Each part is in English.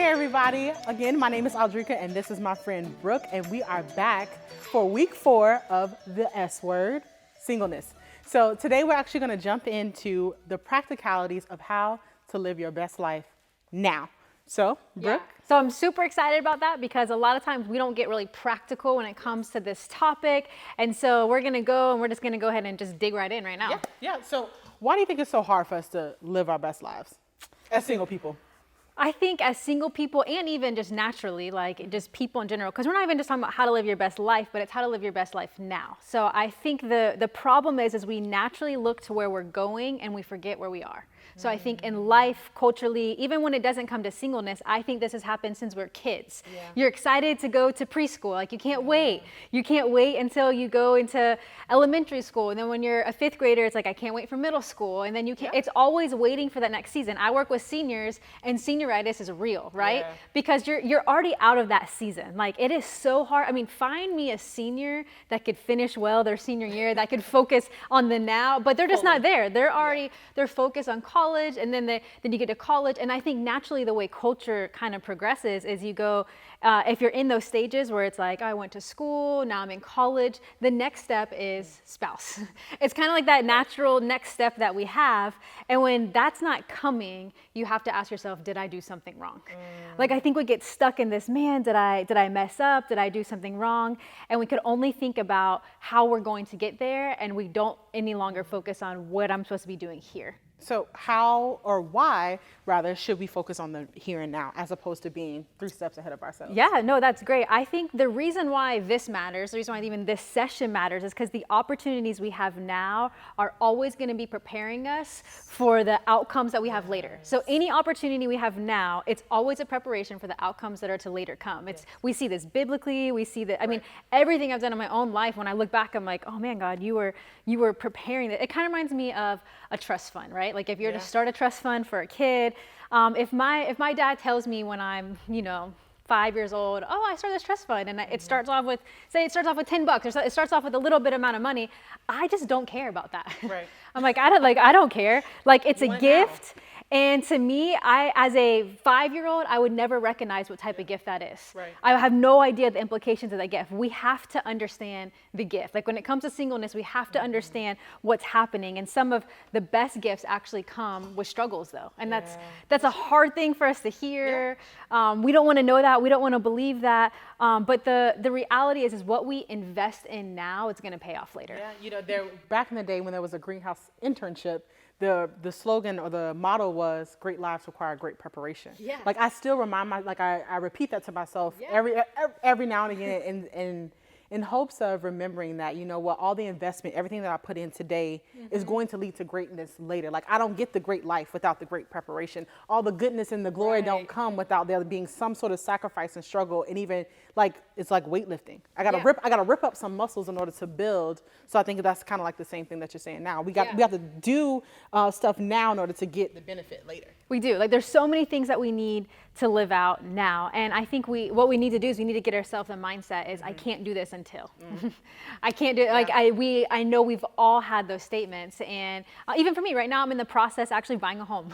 Hey everybody, again my name is Aldrika and this is my friend Brooke, and we are back for week 4 of the S word, singleness. So today we're actually going to jump into the practicalities of how to live your best life now. So Brooke? So I'm super excited about that because a lot of times we don't get really practical when it comes to this topic. And so we're going to go and we're just going to go ahead and just dig right in right now. Yeah. So why do you think it's so hard for us to live our best lives as single people? I think as single people and even just naturally, like just people in general, because we're not even just talking about how to live your best life, but it's how to live your best life now. So I think the problem is we naturally look to where we're going and we forget where we are. So I think in life, culturally, even when it doesn't come to singleness, I think this has happened since we're kids. Yeah. You're excited to go to preschool, like you can't wait. You can't wait until you go into elementary school. And then when you're a 5th grader, it's like, I can't wait for middle school. And then you can't, it's always waiting for that next season. I work with seniors and senioritis is real, right? Yeah. Because you're already out of that season. Like it is so hard. I mean, find me a senior that could finish well their senior year, that could focus on the now, but they're just not there. They're already, they're focused on college, and then you get to college. And I think naturally the way culture kind of progresses is you go, if you're in those stages where it's like, oh, I went to school, now I'm in college, the next step is spouse. It's kind of like that natural next step that we have. And when that's not coming, you have to ask yourself, did I do something wrong? Like I think we get stuck in this, man, did I mess up? Did I do something wrong? And we could only think about how we're going to get there, and we don't any longer focus on what I'm supposed to be doing here. So how, or why rather, should we focus on the here and now as opposed to being 3 steps ahead of ourselves? Yeah, no, that's great. I think the reason why this matters, the reason why even this session matters, is because the opportunities we have now are always going to be preparing us for the outcomes that we have later. So any opportunity we have now, it's always a preparation for the outcomes that are to later come. We see this biblically, we see that, I mean, everything I've done in my own life, when I look back, I'm like, oh man, God, you were preparing that. It kind of reminds me of a trust fund, right? Like if you're to start a trust fund for a kid, if my dad tells me when I'm, 5 years old, oh, I started this trust fund, and it starts off with, say it starts off with $10, or it starts off with a little bit amount of money, I just don't care about that. Right. I'm like, I don't care. Like it's a gift. And to me, as a 5-year-old, I would never recognize what type of gift that is. Right. I have no idea the implications of that gift. We have to understand the gift. Like when it comes to singleness, we have to understand what's happening. And some of the best gifts actually come with struggles, though. And that's a hard thing for us to hear. Yeah. We don't want to know that. We don't want to believe that. But the reality is what we invest in now, it's going to pay off later. Yeah, back in the day when there was a greenhouse internship, the slogan or the motto was great lives require great preparation. Yeah. Like I still remind I repeat that to myself every now and again in hopes of remembering that, all the investment, everything that I put in today is going to lead to greatness later. Like I don't get the great life without the great preparation. All the goodness and the glory don't come without there being some sort of sacrifice and struggle. And even like, it's like weightlifting. I gotta rip up some muscles in order to build. So I think that's kind of like the same thing that you're saying now. We have to do stuff now in order to get the benefit later. We do. Like there's so many things that we need to live out now. And I think what we need to do is we need to get ourselves a mindset is I can't do this until. I can't do it. Like I know we've all had those statements. And even for me right now, I'm in the process actually buying a home.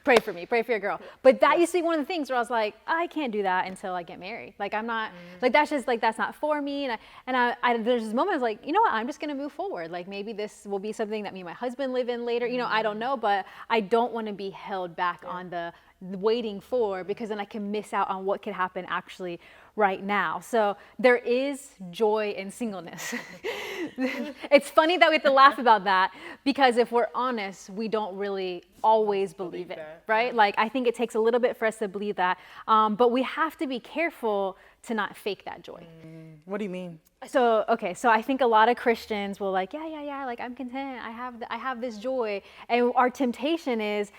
Pray for me, pray for your girl. But that used to be one of the things where I was like, I can't do that until I get married. Like I'm not, like that's just like, that's not for me. And there's this moment I was like, you know what, I'm just going to move forward. Like maybe this will be something that me and my husband live in later. I don't know, but I don't want to be held back on the waiting for, because then I can miss out on what could happen actually right now. So there is joy in singleness. It's funny that we have to laugh about that, because if we're honest, we don't really always believe it, right? Like I think it takes a little bit for us to believe that, but we have to be careful to not fake that joy. What do you mean? So I think a lot of Christians will like, like I'm content. I have this joy. And our temptation is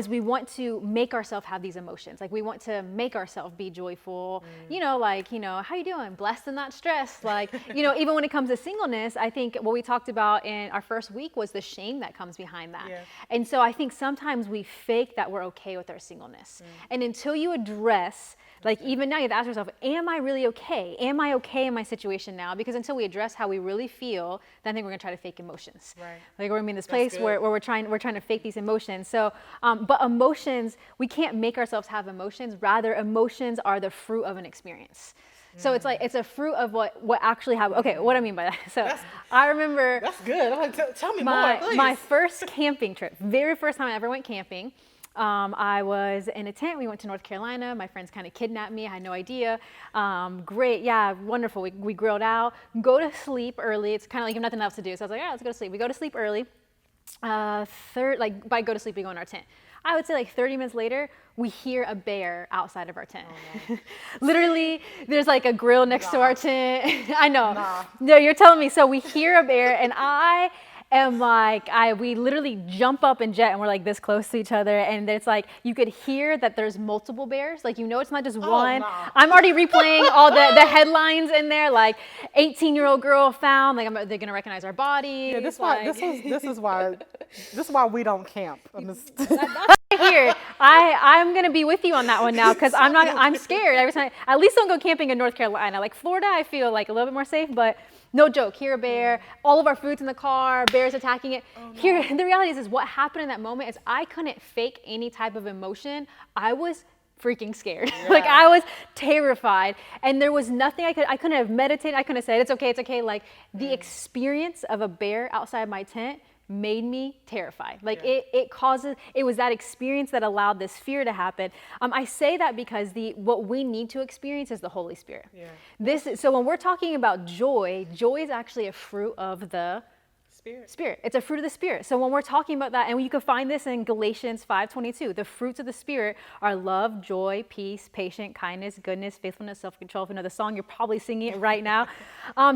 we want to make ourselves have these emotions. Like we want to make ourselves be joyful, how you doing? Blessed and not stressed. Like, even when it comes to singleness, singleness, I think what we talked about in our first week was the shame that comes behind that. Yeah. And so I think sometimes we fake that we're okay with our singleness. And until you address, like even now you have to ask yourself, am I really okay? Am I okay in my situation now? Because until we address how we really feel, then I think we're gonna try to fake emotions. Right. Like we're gonna be in this place where we're trying to fake these emotions. So, but emotions, we can't make ourselves have emotions. Rather, emotions are the fruit of an experience. So it's like, it's a fruit of what actually happened. Okay, what I mean by that. So I remember. That's good. I'm like, tell me more, please. My first camping trip, very first time I ever went camping. I was in a tent. We went to North Carolina. My friends kind of kidnapped me. I had no idea. Great. Yeah, wonderful. We grilled out, go to sleep early. It's kind of like you have nothing else to do. So I was like, all right, let's go to sleep. We go to sleep early. By go to sleep, we go in our tent. I would say like 30 minutes later, we hear a bear outside of our tent. Oh, no. Literally, there's like a grill next to our tent. I know. No, you're telling me. So we hear a bear, and I am like, we literally jump up and jet, and we're like this close to each other, and it's like you could hear that there's multiple bears. Like, you know, it's not just one. I'm already replaying all the headlines in there, like 18-year-old girl found. Like, they're gonna recognize our body. Yeah, this is why we don't camp. Here, I'm gonna be with you on that one now, because I'm scared every time. At least don't go camping in North Carolina. Like Florida, I feel like a little bit more safe, but no joke, hear a bear, all of our food's in the car, bears attacking it. Oh, no. Here, the reality is what happened in that moment is I couldn't fake any type of emotion. I was freaking scared. Yeah. Like, I was terrified, and there was nothing I couldn't have meditated. I couldn't have said, it's okay. Like, the experience of a bear outside my tent made me terrified. Like, it was that experience that allowed this fear to happen. I say that because what we need to experience is the Holy Spirit. Yeah. So when we're talking about joy is actually a fruit of the Spirit. It's a fruit of the Spirit. So when we're talking about that, and you can find this in Galatians 5:22, the fruits of the Spirit are love, joy, peace, patience, kindness, goodness, faithfulness, self-control. If you know the song, you're probably singing it right now.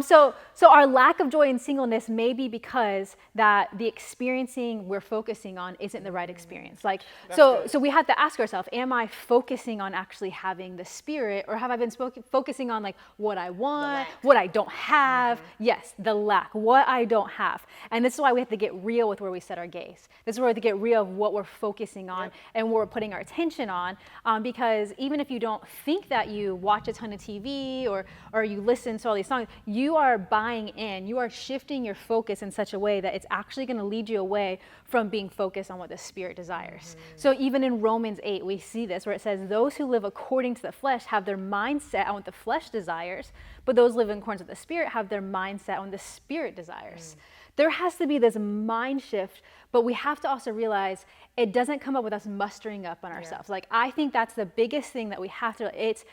So our lack of joy in singleness may be because that the experiencing we're focusing on isn't the right experience. Like, so we have to ask ourselves, am I focusing on actually having the Spirit, or have I been focusing on like what I want, what I don't have? Yes, the lack, what I don't have. And this is why we have to get real with where we set our gaze. This is where we have to get real of what we're focusing on and what we're putting our attention on. Because even if you don't think that you watch a ton of TV or you listen to all these songs, you are buying in. You are shifting your focus in such a way that it's actually going to lead you away from being focused on what the Spirit desires. So even in Romans 8, we see this where it says, those who live according to the flesh have their mindset on what the flesh desires, but those living according to the Spirit have their mindset on the Spirit desires. There has to be this mind shift, but we have to also realize it doesn't come up with us mustering up on ourselves. Like, I think that's the biggest thing that we have to, it's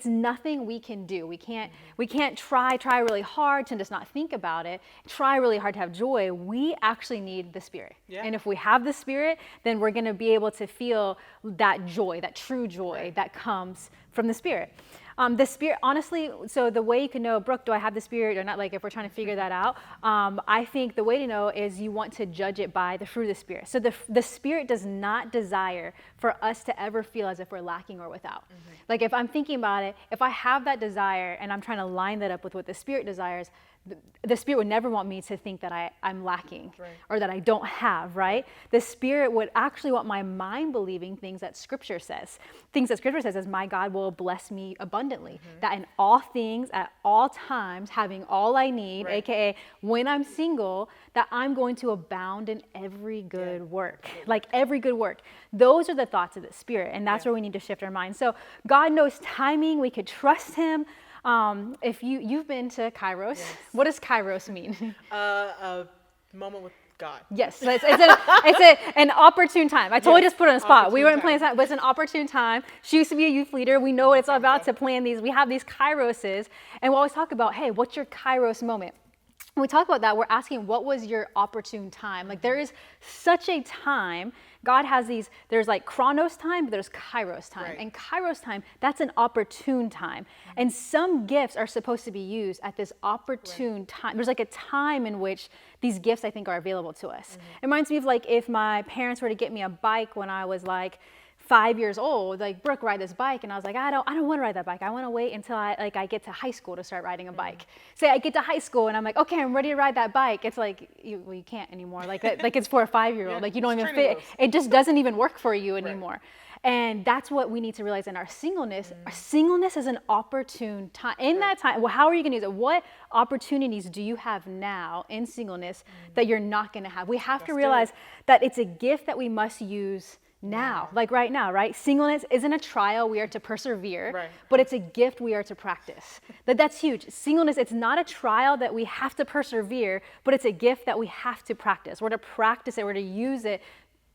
nothing we can do. We can't try really hard to just not think about it, try really hard to have joy. We actually need the Spirit. And if we have the Spirit, then we're gonna be able to feel that joy, that true joy that comes from the Spirit. The Spirit, honestly, so the way you can know, Brooke, do I have the Spirit or not? Like, if we're trying to figure that out, I think the way to know is you want to judge it by the fruit of the Spirit. So the Spirit does not desire for us to ever feel as if we're lacking or without. Like, if I'm thinking about it, if I have that desire and I'm trying to line that up with what the Spirit desires, the Spirit would never want me to think that I'm lacking or that I don't have, right? The Spirit would actually want my mind believing things that Scripture says. Things that Scripture says is my God will bless me abundantly. That in all things, at all times, having all I need, aka when I'm single, that I'm going to abound in every good work. Like, every good work. Those are the thoughts of the Spirit, and that's where we need to shift our minds. So God knows timing. We could trust Him. If you've been to Kairos, what does Kairos mean? A moment with God. Yes, it's an opportune time. I totally just put it on the spot. We weren't planning that, but it's an opportune time. She used to be a youth leader. We know what it's all about to plan these. We have these Kairoses, and we always talk about, hey, what's your Kairos moment? When we talk about that, we're asking, what was your opportune time? Like, there is such a time. God has these, there's like Chronos time, but there's Kairos time. And Kairos time, that's an opportune time. And some gifts are supposed to be used at this opportune time. There's like a time in which these gifts, I think, are available to us. It reminds me of like if my parents were to get me a bike when I was like 5 years old, like, Brooke, ride this bike. And I was like, I don't want to ride that bike. I want to wait until I get to high school to start riding a bike. Say I get to high school and I'm like, okay, I'm ready to ride that bike. It's like, you can't anymore. Like it's for a 5-year-old. Like you don't even fit. It just doesn't even work for you anymore. Right. And that's what we need to realize in our singleness. Our singleness is an opportune time. In that time, well, how are you going to use it? What opportunities do you have now in singleness that you're not going to have? We have to realize that it's a gift that we must use now, like right now, right? Singleness isn't a trial we are to persevere, but it's a gift we are to practice. That's huge. Singleness, it's not a trial that we have to persevere, but it's a gift that we have to practice. We're to practice it, we're to use it.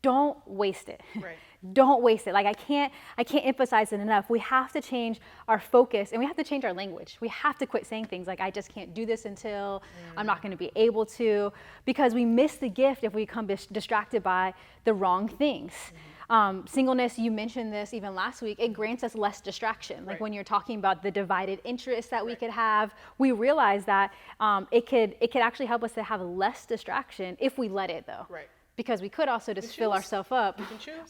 Don't waste it. Right. Don't waste it. Like I can't emphasize it enough. We have to change our focus and we have to change our language. We have to quit saying things like, I just can't do this until I'm not going to be able to, because we miss the gift if we become distracted by the wrong things. Singleness, you mentioned this even last week, it grants us less distraction. Like when you're talking about the divided interests that we could have, we realize that it could actually help us to have less distraction if we let it though. Right. Because we could also just fill ourselves up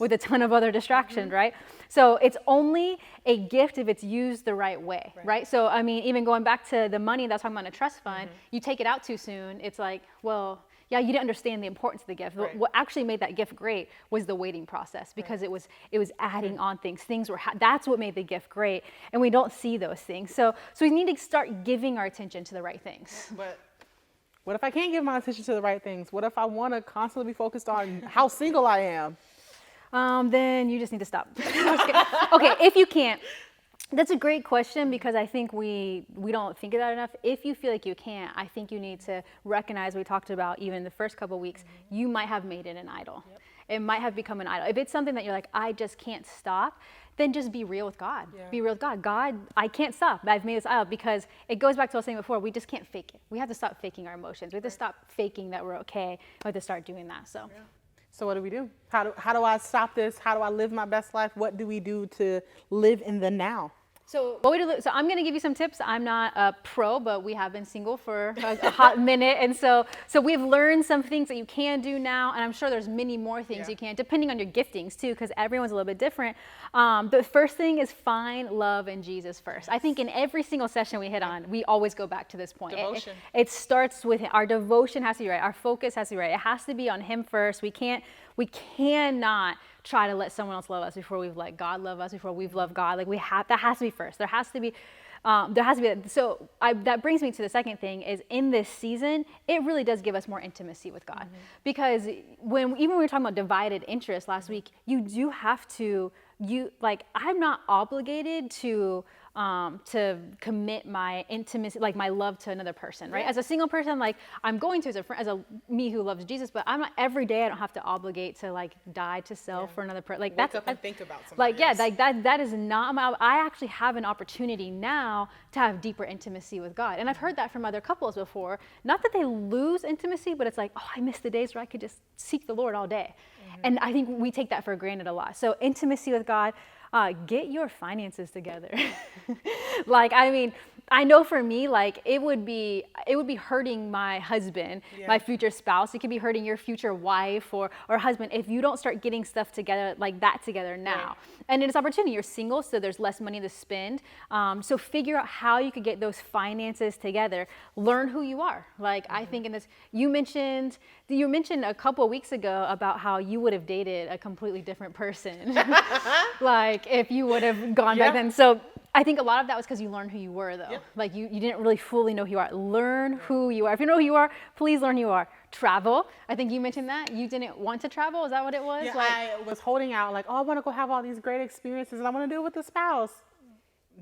with a ton of other distractions, right? So it's only a gift if it's used the right way, right? So, I mean, even going back to the money that's talking about in a trust fund, you take it out too soon, it's like, well, yeah, you didn't understand the importance of the gift. Right. What actually made that gift great was the waiting process, because it was adding on things. That's what made the gift great, and we don't see those things. So we need to start giving our attention to the right things. But what if I can't give my attention to the right things? What if I want to constantly be focused on how single I am? Then you just need to stop. Okay, if you can't. That's a great question, because I think we don't think of that enough. If you feel like you can't, I think you need to recognize, we talked about even the first couple of weeks, you might have made it an idol. Yep. It might have become an idol. If it's something that you're like, I just can't stop, then just be real with God. Yeah. Be real with God. God, I can't stop. I've made this idol, because it goes back to what I was saying before. We just can't fake it. We have to stop faking our emotions. We have to stop faking that we're okay. We have to start doing that. So. Yeah. So what do we do? How do I stop this? How do I live my best life? What do we do to live in the now? So I'm going to give you some tips. I'm not a pro, but we have been single for a hot minute. And so we've learned some things that you can do now. And I'm sure there's many more things you can, depending on your giftings too, because everyone's a little bit different. The first thing is find love in Jesus first. I think in every single session we hit on, we always go back to this point. Devotion. It starts with our devotion has to be right. Our focus has to be right. It has to be on Him first. We cannot try to let someone else love us before we've let God love us, before we've loved God. Like that has to be first. There has to be. So that brings me to the second thing is, in this season, it really does give us more intimacy with God. Because when we were talking about divided interest last week, you do have to, I'm not obligated to commit my intimacy, like my love to another person, right? As a single person, like I'm going to as a friend, me who loves Jesus, but I'm not every day. I don't have to obligate to like die to self for another person. Like wake up and think about somebody else. That is not I actually have an opportunity now to have deeper intimacy with God. And I've heard that from other couples before. Not that they lose intimacy, but it's like, oh, I miss the days where I could just seek the Lord all day. And I think we take that for granted a lot. So intimacy with God. Get your finances together. I know for me, it would be hurting my husband, my future spouse. It could be hurting your future wife or husband if you don't start getting stuff together like that together now. Right. And it's opportunity. You're single, so there's less money to spend. So figure out how you could get those finances together. Learn who you are. I think in this, you mentioned a couple of weeks ago about how you would have dated a completely different person. If you would have gone back then. So I think a lot of that was because you learned who you were, though. You didn't really fully know who you are. Learn who you are. If you know who you are, please learn who you are. Travel. I think you mentioned that. You didn't want to travel. Is that what it was? Yeah, I was holding out I want to go have all these great experiences and I want to do it with a spouse.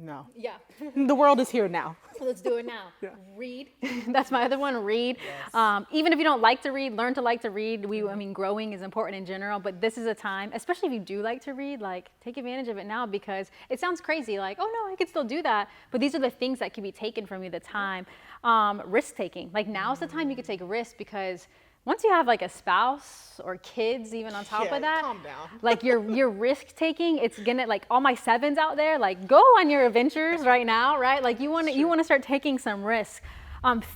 No. Yeah. The world is here now. Let's do it now. Yeah. Read. That's my other one. Read. Yes. Even if you don't like to read, learn to like to read. Growing is important in general, but this is a time, especially if you do like to read, take advantage of it now, because it sounds crazy. Oh no, I could still do that. But these are the things that can be taken from you, the time. Risk taking. Now's the time you could take risks, because once you have a spouse or kids, even on top of that, calm down. your risk taking, it's gonna all my sevens out there, go on your adventures right now, right? You want to start taking some risks.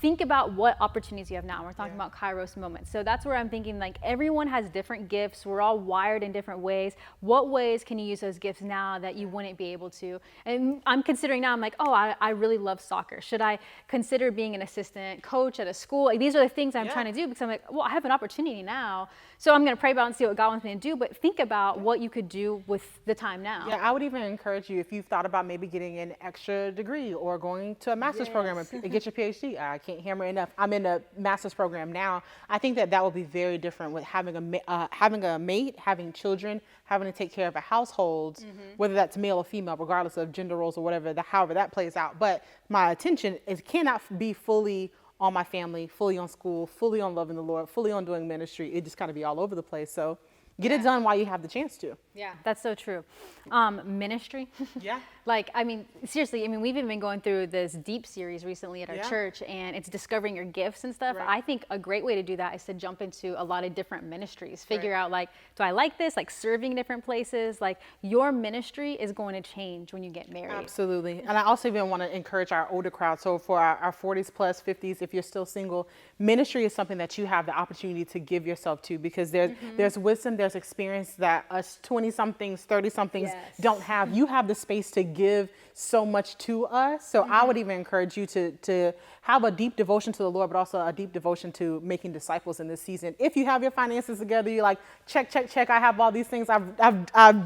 think about what opportunities you have now. We're talking about Kairos moments. So that's where I'm thinking, like, everyone has different gifts. We're all wired in different ways. What ways can you use those gifts now that you wouldn't be able to? And I'm considering now, I'm like, oh, I really love soccer. Should I consider being an assistant coach at a school? Like, these are the things I'm trying to do, because I'm like, well, I have an opportunity now. So I'm going to pray about it and see what God wants me to do. But think about what you could do with the time now. Yeah, I would even encourage you, if you've thought about maybe getting an extra degree or going to a master's program and get your PhD. I can't hammer enough. I'm in a master's program now. I think that would be very different with having a mate, having children, having to take care of a household, whether that's male or female, regardless of gender roles or whatever, however that plays out. But my attention cannot be fully on my family, fully on school, fully on loving the Lord, fully on doing ministry. It just kind of be all over the place. So get it done while you have the chance to. Yeah, that's so true. Ministry. Yeah. Like, I mean, seriously, I mean, we've even been going through this deep series recently at our church, and it's discovering your gifts and stuff. I think a great way to do that is to jump into a lot of different ministries, figure out, like, do I like this? Like, serving different places. Like, your ministry is going to change when you get married. Absolutely. And I also even want to encourage our older crowd. So for our 40s plus, 50s, if you're still single, ministry is something that you have the opportunity to give yourself to, because there's wisdom, there's experience that us 20-somethings, 30-somethings don't have. You have the space to give so much to us. So I would even encourage you to have a deep devotion to the Lord, but also a deep devotion to making disciples in this season. If you have your finances together, you're like, check. I have all these things. I've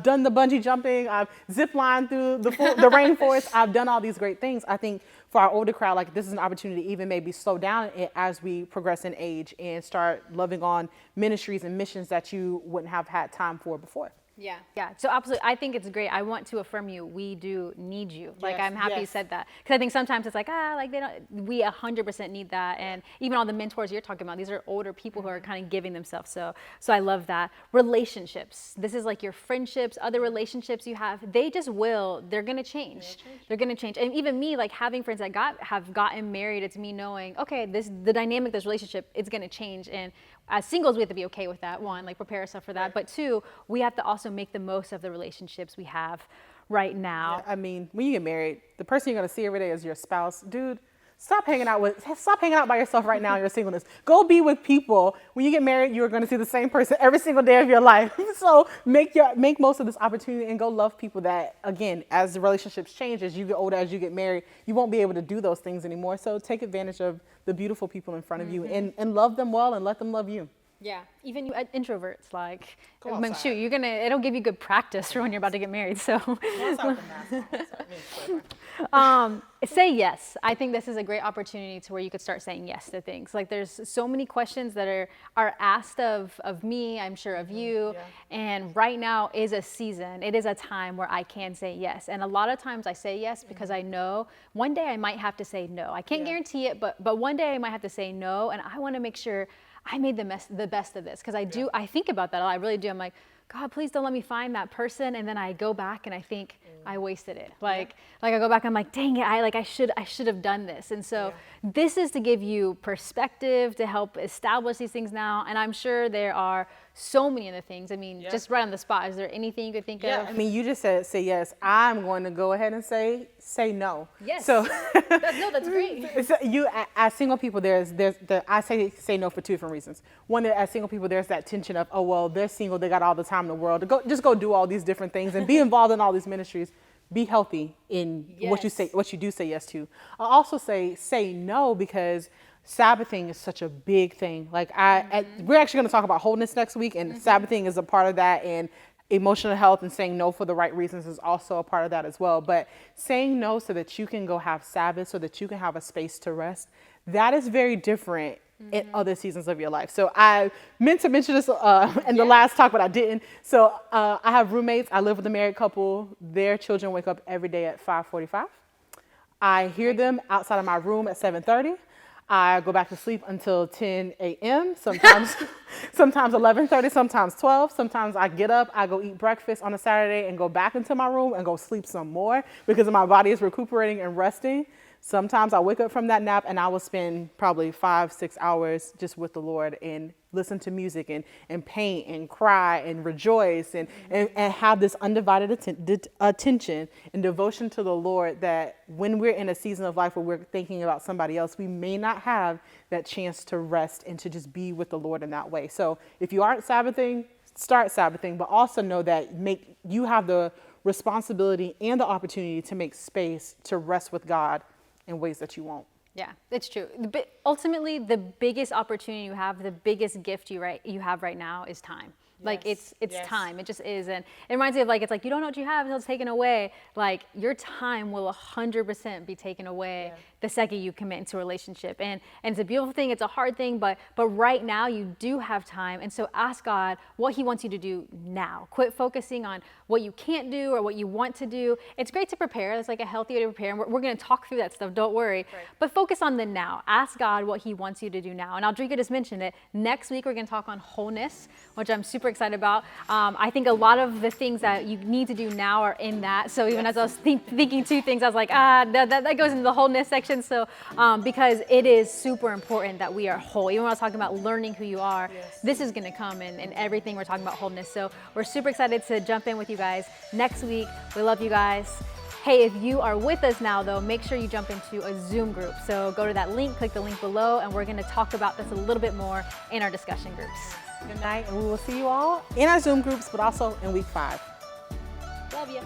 done the bungee jumping. I've zip lined through the rainforest. I've done all these great things. I think for our older crowd, like, this is an opportunity to even maybe slow down as we progress in age and start loving on ministries and missions that you wouldn't have had time for before. Yeah. So absolutely, I think it's great. I want to affirm you. We do need you. Like, I'm happy you said that, because I think sometimes it's like, like, they don't. We 100% need that. And even all the mentors you're talking about, these are older people who are kind of giving themselves. So I love that. Relationships. This is like your friendships, other relationships you have. They just will. They're gonna change. They're gonna change. And even me, like, having friends that have gotten married, it's me knowing, okay, the dynamic of this relationship, it's gonna change. And as singles, we have to be okay with that. One, like, prepare ourselves for that. But two, we have to also make the most of the relationships we have right now. Yeah, I mean, when you get married, the person you're going to see every day is your spouse. Dude, stop hanging out by yourself right now in your singleness. Go be with people. When you get married, you're going to see the same person every single day of your life. So make most of this opportunity and go love people that, again, as the relationships change, as you get older, as you get married, you won't be able to do those things anymore. So take advantage of the beautiful people in front of you and love them well and let them love you. Yeah, even you introverts, like, I mean, shoot, it'll give you good practice for when you're about to get married. So, say yes. I think this is a great opportunity to where you could start saying yes to things. Like, there's so many questions that are asked of me, I'm sure of you, and right now is a season. It is a time where I can say yes, and a lot of times I say yes because I know one day I might have to say no. I can't guarantee it, but one day I might have to say no, and I want to make sure I made the best of this, because I think about that a lot. I really do. I'm like, God, please don't let me find that person. And then I go back and I think I wasted it. Like I go back, I'm like, dang it, I should have done this. And so this is to give you perspective, to help establish these things now. And I'm sure there are so many other things. I mean, just right on the spot, is there anything you could think of? I mean, you just said say yes. I'm going to go ahead and say no. Yes. So that's great. So as single people, I say no for two different reasons. One, as single people, there's that tension of, oh, well, they're single, they got all the time in the world to go do all these different things and be involved in all these ministries. Be healthy in what you do say yes to. I'll also say no, because Sabbathing is such a big thing. Like we're actually going to talk about wholeness next week, and Sabbathing is a part of that, and emotional health and saying no for the right reasons is also a part of that as well. But saying no so that you can go have Sabbath, so that you can have a space to rest, that is very different in other seasons of your life. So I meant to mention this in the last talk, but I didn't. So I have roommates. I live with a married couple. Their children wake up every day at 5:45. I hear them outside of my room at 7:30. I go back to sleep until 10 a.m. Sometimes 11:30, sometimes 12. Sometimes I get up, I go eat breakfast on a Saturday and go back into my room and go sleep some more because my body is recuperating and resting. Sometimes I wake up from that nap and I will spend probably 5-6 hours just with the Lord and listen to music and paint and cry and rejoice and have this undivided attention and devotion to the Lord, that when we're in a season of life where we're thinking about somebody else, we may not have that chance to rest and to just be with the Lord in that way. So if you aren't Sabbathing, start Sabbathing, but also know that you have the responsibility and the opportunity to make space to rest with God in ways that you won't. Yeah, it's true. Ultimately, the biggest opportunity you have, the biggest gift you have right now is time. Like it's time. It just is. And it reminds me of it's like you don't know what you have until it's taken away. Like your time will 100% be taken away the second you commit into a relationship. And it's a beautiful thing. It's a hard thing, but right now you do have time. And so ask God what he wants you to do now. Quit focusing on what you can't do or what you want to do. It's great to prepare. It's like a healthy way to prepare. And we're going to talk through that stuff. Don't worry. Right. But focus on the now. Ask God what he wants you to do now. And Aldrika just mentioned it. Next week, we're going to talk on wholeness, which I'm super excited about. I think a lot of the things that you need to do now are in that. So even as I was thinking two things, I was like, that goes into the wholeness section. So because it is super important that we are whole. Even when I was talking about learning who you are, this is going to come in everything we're talking about wholeness. So we're super excited to jump in with you guys next week. We love you guys. Hey, if you are with us now, though, make sure you jump into a Zoom group. So go to that link, click the link below, and we're going to talk about this a little bit more in our discussion groups. Good night, and we will see you all in our Zoom groups, but also in week 5. Love you.